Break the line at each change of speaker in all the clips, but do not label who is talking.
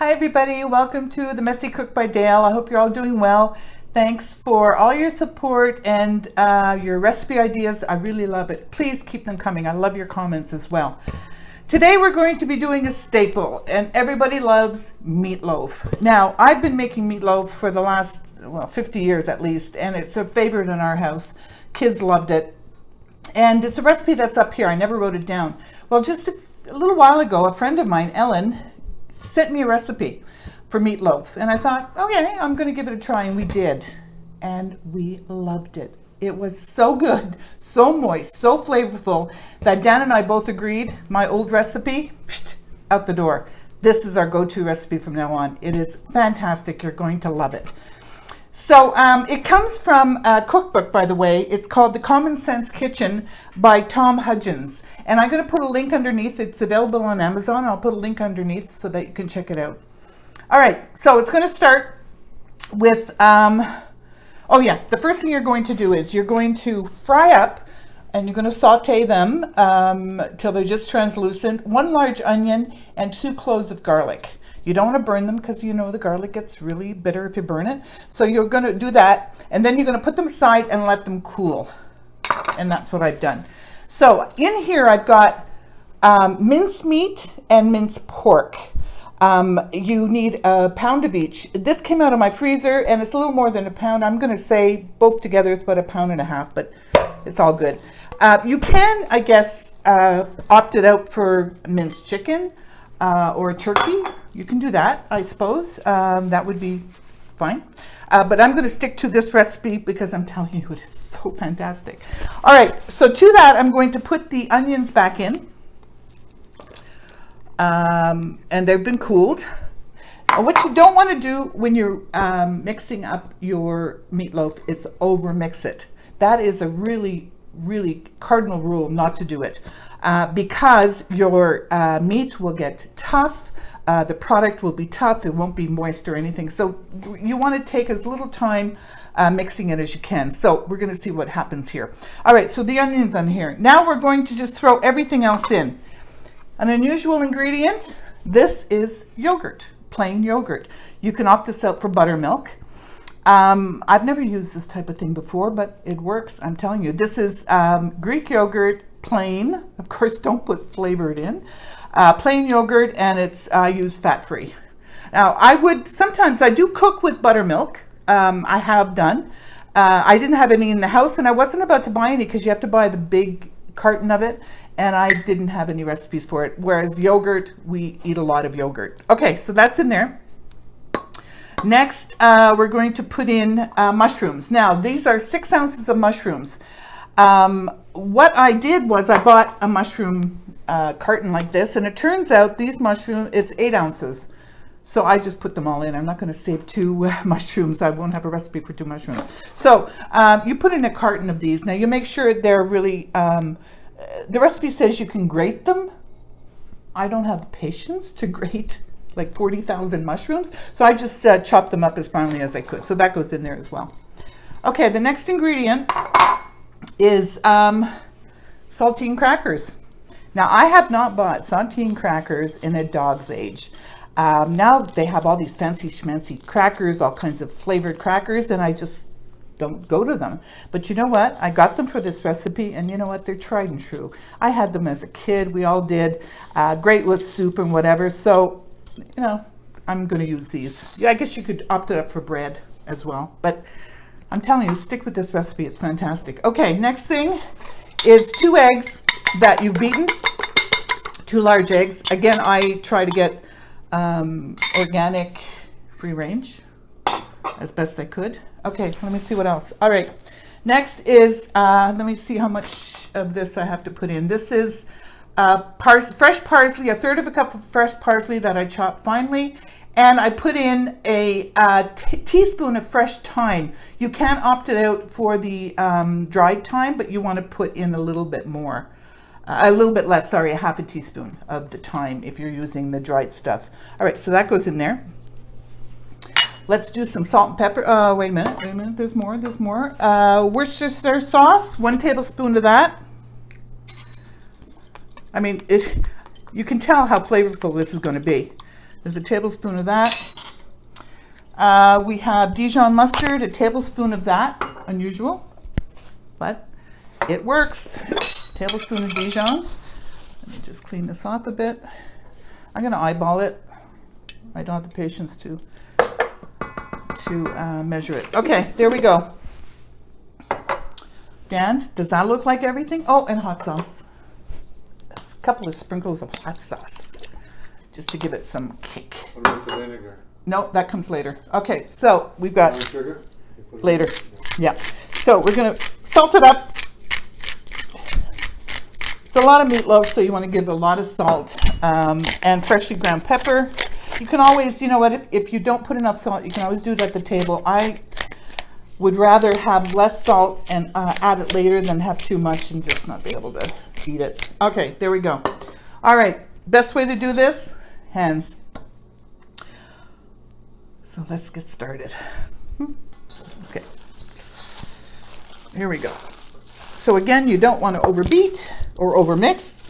Hi everybody, welcome to the Messy Cook by Dale. I hope you're all doing well. Thanks for all your support and your recipe ideas. I really love it. Please keep them coming. I love your comments as well. Today we're going to be doing a staple, and everybody loves meatloaf. Now, I've been making meatloaf for the last 50 years at least, and it's a favorite in our house. Kids loved it. And it's a recipe that's up here. I never wrote it down. Well, just a little while ago, a friend of mine, Ellen, sent me a recipe for meatloaf, and I thought, okay, I'm going to give it a try, and we did, and we loved it. It was so good, so moist, so flavorful that Dan and I both agreed my old recipe, out the door. This is our go-to recipe from now on. It is fantastic. You're going to love it. So it comes from a cookbook, by the way. It's called The Common Sense Kitchen by Tom Hudgens. And I'm going to put a link underneath. It's available on Amazon. I'll put a link underneath so that you can check it out. All right, so it's going to start with, the first thing you're going to do is you're going to fry up, and you're going to saute them till they're just translucent, 1 large onion and 2 cloves of garlic. You don't want to burn them because you know the garlic gets really bitter if you burn it. So you're going to do that, and then you're going to put them aside and let them cool. And that's what I've done. So in here I've got minced meat and minced pork. You need a pound of each. This came out of my freezer, and it's a little more than a pound. I'm going to say both together it's about 1.5 pounds, but it's all good. You can, I guess, opt it out for minced chicken or turkey. You can do that, I suppose. That would be fine. But I'm going to stick to this recipe because I'm telling you it is so fantastic. All right, so to that I'm going to put the onions back in. And they've been cooled. What you don't want to do when you're mixing up your meatloaf is over mix it. That is a really cardinal rule not to do it because your meat will get tough. The product will be tough. It won't be moist or anything. So you want to take as little time mixing it as you can. So we're going to see what happens here. All right, so the onions on here. Now we're going to just throw everything else in. An unusual ingredient, this is yogurt, plain yogurt. You can opt this out for buttermilk. I've never used this type of thing before, but it works, I'm telling you. This is Greek yogurt, plain. Of course, don't put flavored in. Plain yogurt, and it's used fat-free. Now, sometimes I do cook with buttermilk. I have done. I didn't have any in the house, and I wasn't about to buy any because you have to buy the big carton of it, and I didn't have any recipes for it. Whereas yogurt, we eat a lot of yogurt. Okay, so that's in there. Next, we're going to put in mushrooms. Now, these are 6 ounces of mushrooms. What I did was I bought a mushroom carton like this, and it turns out these mushrooms, it's 8 ounces. So I just put them all in. I'm not going to save 2 mushrooms. I won't have a recipe for 2 mushrooms. So you put in a carton of these. Now you make sure they're really, the recipe says you can grate them. I don't have the patience to grate like 40,000 mushrooms. So I just chopped them up as finely as I could. So that goes in there as well. Okay, the next ingredient is saltine crackers. Now I have not bought saltine crackers in a dog's age. Now they have all these fancy schmancy crackers, all kinds of flavored crackers, and I just don't go to them. But you know what? I got them for this recipe, and you know what? They're tried and true. I had them as a kid. We all did. Great with soup and whatever. So, you know, I'm going to use these. Yeah, I guess you could opt it up for bread as well. But I'm telling you, stick with this recipe. It's fantastic. Okay, next thing is 2 eggs that you've beaten. 2 large eggs. Again, I try to get organic, free range as best I could. Okay, let me see what else. All right, next is, let me see how much of this I have to put in. This is fresh parsley, 1/3 cup of fresh parsley that I chopped finely, and I put in a teaspoon of fresh thyme. You can opt it out for the dried thyme, but you want to put in a little bit more. A little bit less, sorry, 1/2 teaspoon of the thyme if you're using the dried stuff. All right, so that goes in there. Let's do some salt and pepper. Wait a minute, there's more. Worcestershire sauce, 1 tablespoon of that. I mean, you can tell how flavorful this is going to be. is a tablespoon of that. We have Dijon mustard, a tablespoon of that. Unusual, but it works. Tablespoon of Dijon. Let me just clean this off a bit. I'm going to eyeball it. I don't have the patience to measure it. Okay, there we go. Dan, does that look like everything? Oh, and hot sauce. A couple of sprinkles of hot sauce, just to give it some kick.
What about the vinegar?
No, that comes later. Okay, so we've got
Sugar?
later. Yeah. So we're going to salt it up. It's a lot of meatloaf, so you want to give a lot of salt and freshly ground pepper. You can always, you know what, if you don't put enough salt, you can always do it at the table. I would rather have less salt and add it later than have too much and just not be able to eat it. Okay, there we go. All right, best way to do this, hands. So let's get started. Okay, here we go. So again, you don't want to overbeat or overmix,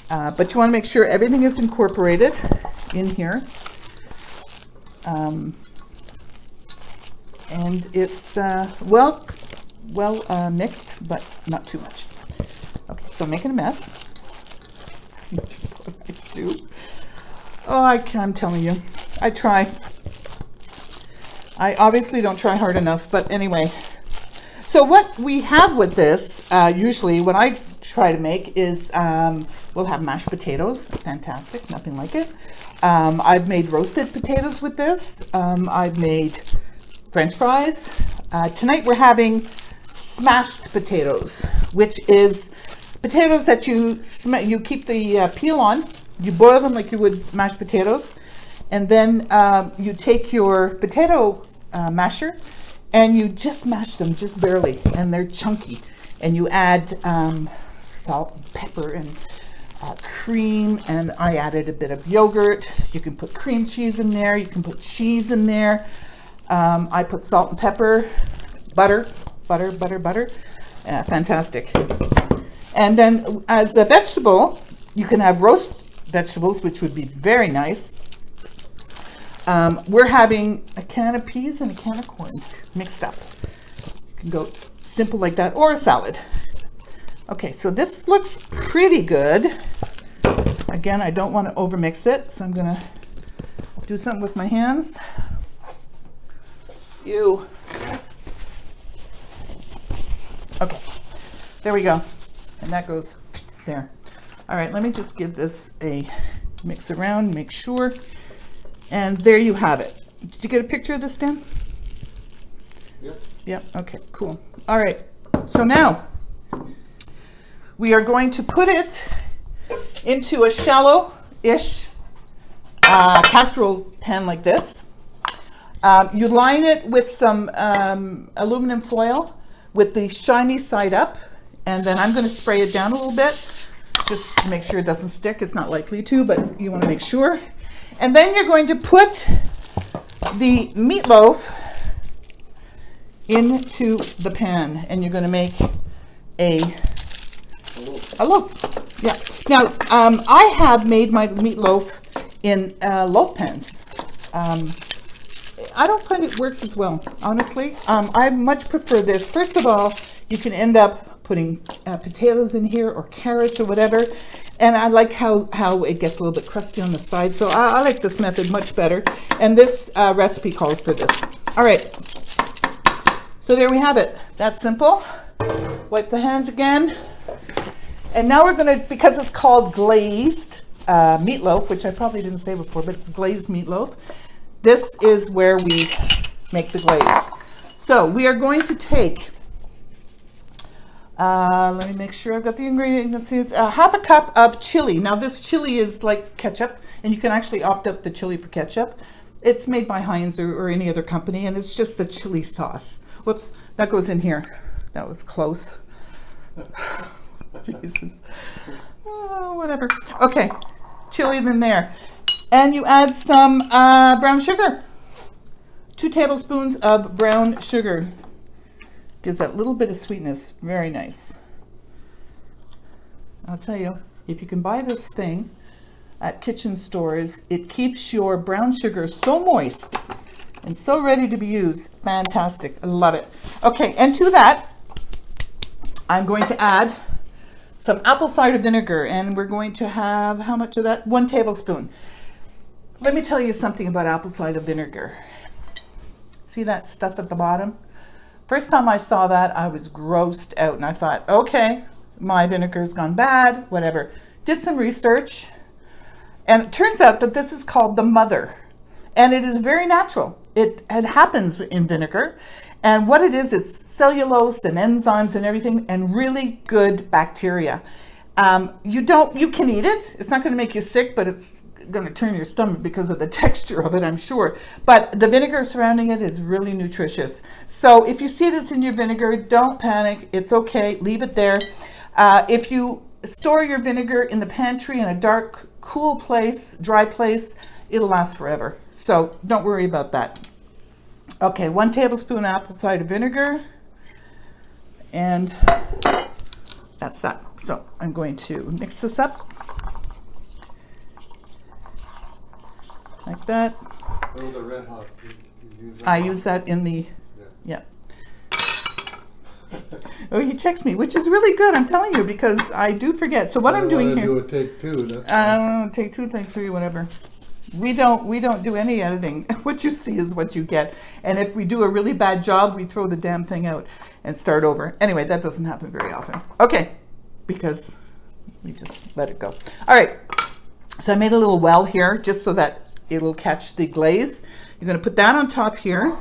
but you want to make sure everything is incorporated in here. And it's well mixed, but not too much. Okay, so I'm making a mess. What I do? Oh, I'm telling you, I try. I obviously don't try hard enough, but anyway. So what we have with this, usually what I try to make is, we'll have mashed potatoes. Fantastic, nothing like it. I've made roasted potatoes with this. I've made French fries. Tonight we're having smashed potatoes, which is potatoes that you keep the peel on. You boil them like you would mashed potatoes, and then you take your potato masher and you just mash them just barely, and they're chunky. And you add salt and pepper and cream, and I added a bit of yogurt. You can put cream cheese in there. You can put cheese in there. I put salt and pepper, butter. Fantastic. And then as a vegetable, you can have roast vegetables, which would be very nice. We're having a can of peas and a can of corn mixed up. You can go simple like that, or a salad. Okay, so this looks pretty good. Again, I don't want to overmix it, so I'm going to do something with my hands. Okay, there we go. And that goes there. All right, let me just give this a mix around, make sure. And there you have it. Did you get a picture of this, Dan?
Yep.
Yep, okay, cool. All right, so now we are going to put it into a shallow-ish casserole pan like this. You line it with some aluminum foil with the shiny side up, and then I'm going to spray it down a little bit just to make sure it doesn't stick. It's not likely to, but you want to make sure. And then you're going to put the meatloaf into the pan, and you're going to make a loaf. Yeah. Now, I have made my meatloaf in loaf pans. I don't find it works as well, honestly. I much prefer this. First of all, you can end up putting potatoes in here or carrots or whatever. And I like how it gets a little bit crusty on the side. So I like this method much better. And this recipe calls for this. All right. So there we have it. That's simple. Wipe the hands again. And now we're going to, because it's called glazed meatloaf, which I probably didn't say before, but it's glazed meatloaf. This is where we make the glaze. So we are going to take, let me make sure I've got the ingredients. It's half a cup of chili. Now this chili is like ketchup, and you can actually opt out the chili for ketchup. It's made by Heinz or any other company, and it's just the chili sauce. Whoops, that goes in here. That was close. Jesus. Oh, whatever. Okay, chili in there. And you add some brown sugar. 2 tablespoons of brown sugar. Gives that little bit of sweetness. Very nice. I'll tell you, if you can buy this thing, at kitchen stores. It keeps your brown sugar so moist and so ready to be used. Fantastic. I love it. Okay, and to that, I'm going to add some apple cider vinegar, and we're going to have, how much of that? 1 tablespoon. Let me tell you something about apple cider vinegar. See that stuff at the bottom? First time I saw that, I was grossed out, and I thought, okay, my vinegar's gone bad, whatever. Did some research, and it turns out that this is called the mother, and it is very natural. It happens in vinegar, and what it is, it's cellulose and enzymes and everything, and really good bacteria. You can eat it. It's not going to make you sick, but it's going to turn your stomach because of the texture of it, I'm sure. But the vinegar surrounding it is really nutritious. So if you see this in your vinegar, don't panic. It's okay. Leave it there. If you store your vinegar in the pantry in a dark, cool place, dry place, it'll last forever. So don't worry about that. Okay, 1 tablespoon apple cider vinegar, and that's that. So I'm going to mix this up like that.
Those are red hot. You use that
I
hot?
use that in the,
Yeah.
Oh, he checks me, which is really good, I'm telling you, because I do forget. So what I'm doing here,
do a take 2. That's
I don't know, take 2, take 3, whatever. We don't do any editing. What you see is what you get. And if we do a really bad job, we throw the damn thing out and start over. Anyway, that doesn't happen very often. Okay, because we just let it go. All right, so I made a little well here just so that it'll catch the glaze. You're gonna put that on top here.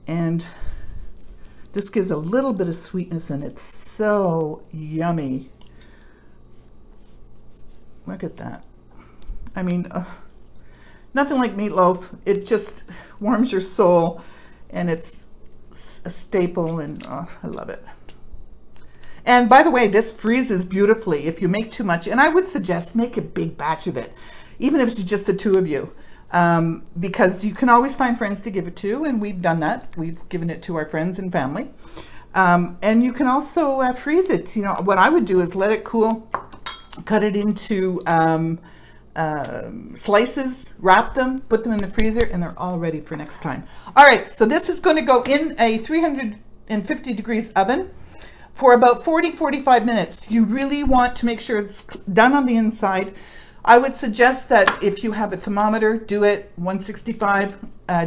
And this gives a little bit of sweetness, and it's so yummy. Look at that. I mean, nothing like meatloaf. It just warms your soul, and it's a staple, and I love it. And by the way, this freezes beautifully if you make too much, and I would suggest make a big batch of it, even if it's just the 2 of you, because you can always find friends to give it to, and we've done that. We've given it to our friends and family. And you can also freeze it. You know, what I would do is let it cool, cut it into slices, wrap them, put them in the freezer, and they're all ready for next time. All right, so this is going to go in a 350 degrees oven for about 40-45 minutes. You really want to make sure it's done on the inside. I would suggest that if you have a thermometer, do it 165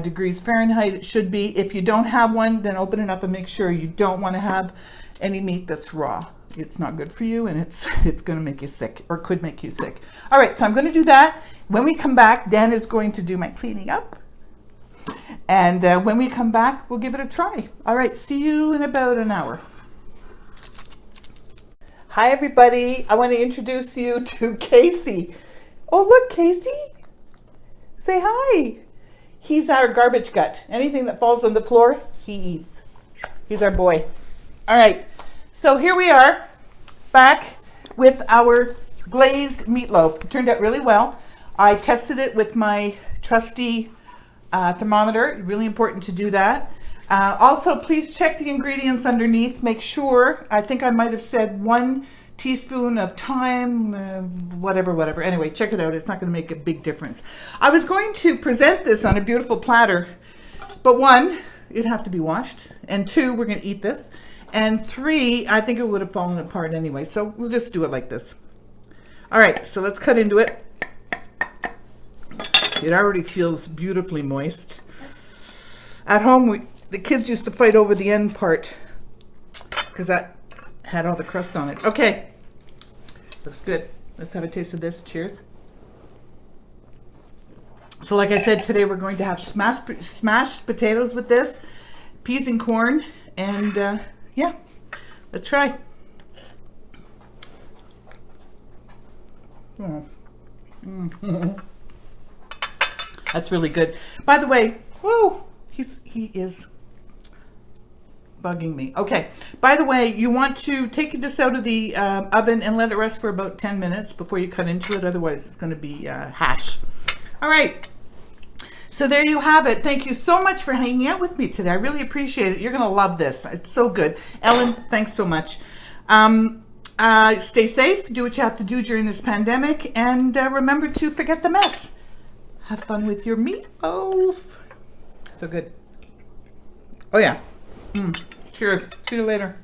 degrees Fahrenheit. It should be. If you don't have one, then open it up and make sure. You don't want to have any meat that's raw. It's not good for you, and it's going to make you sick, or could make you sick. All right, so I'm going to do that. When we come back, Dan is going to do my cleaning up. And when we come back, we'll give it a try. All right, see you in about an hour. Hi, everybody. I want to introduce you to Casey. Oh, look, Casey. Say hi. He's our garbage gut. Anything that falls on the floor, he eats. He's our boy. All right. So here we are, back with our glazed meatloaf. It turned out really well. I tested it with my trusty thermometer. Really important to do that. Also, please check the ingredients underneath. Make sure, I think I might have said 1 teaspoon of thyme, whatever. Anyway, check it out. It's not going to make a big difference. I was going to present this on a beautiful platter, but 1, it'd have to be washed, and 2, we're going to eat this. And 3, I think it would have fallen apart anyway. So we'll just do it like this. All right, so let's cut into it. It already feels beautifully moist. At home, the kids used to fight over the end part because that had all the crust on it. Okay, looks good. Let's have a taste of this. Cheers. So like I said, today we're going to have smashed potatoes with this, peas and corn, and yeah, let's try. That's really good. By the way, whoa, he is bugging me. Okay, by the way, you want to take this out of the oven and let it rest for about 10 minutes before you cut into it. Otherwise, it's going to be hash. All right. So there you have it. Thank you so much for hanging out with me today. I really appreciate it. You're going to love this. It's so good. Ellen, thanks so much. Stay safe. Do what you have to do during this pandemic. And remember to forget the mess. Have fun with your meatloaf. So good. Oh, yeah. Cheers. See you later.